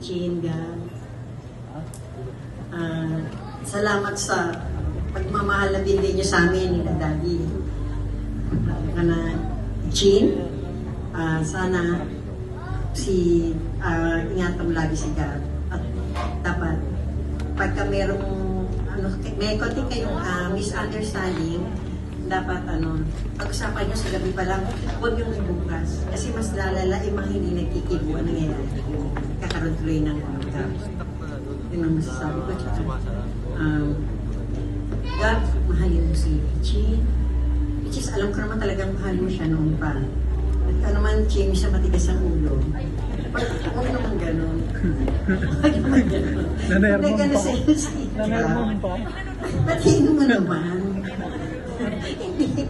Chinga. Salamat sa pagmamahal na binigay niyo sa amin ni Daddy. Chin, sana ingatan mo lagi si God. At dapat pagka merong may konti kayong misunderstanding, dapat pag-usapan nyo sa gabi pa lang, huwag yung ibukas. Kasi mas lalala yung mga hindi nagkikibuan nangyayari. Kakaroon tuloy ng yun ang masasabi ko. God, mahalin mo si Chin. Which is, alam ko naman talagang mahal mo siya noon pa. At ano man, Chin, siya matigas ang ulo. Huwag naman gano'n. Huwag naman gano'n. Nanermon pa. Nanermon pa. Batiin mo naman. Hindi.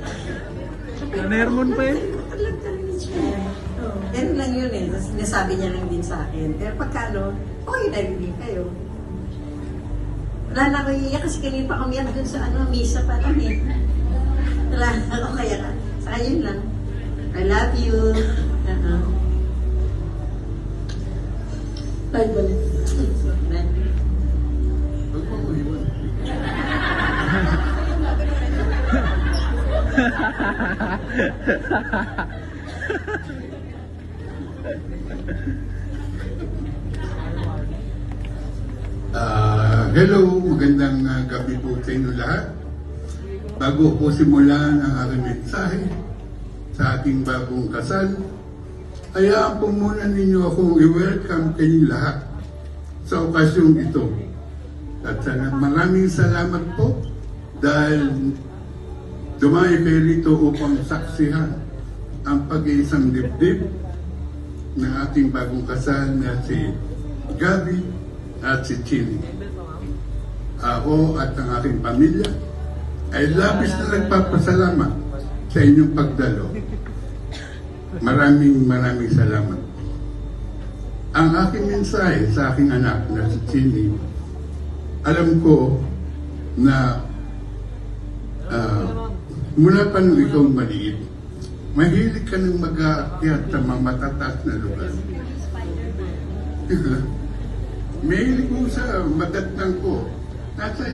Nanermon pa eh. Ganun lang yun eh. Sinasabi niya lang din sa akin. Pero pagka okay, narinig kayo. Wala na ako iiyak kasi kanina pa kami dun sa misa pa lang eh. Wala na ako kaya ka. Saka yun lang. I love you. Bye-bye. Hello, magandang gabi po sa inyo lahat. Bago po simulan ang aking mensahe sa ating bagong kasal, hayaan po muna ninyo akong i-welcome kayong lahat sa okasyong ito. At maraming salamat po dahil dumayo kayo rito upang saksihan ang pag-iisang dibdib ng ating bagong kasal na si Gabi at si Chili. Ako at ang aking pamilya ay labis na nagpapasalamat sa inyong pagdalo. Maraming salamat. Ang aking mensahe sa aking anak na si Chili, alam ko na mula pa nung ikaw maliit, mahilig ka ng mag-aakyat sa mga matataas na lugar. Mahilig mo sa madatnang ko. Nasa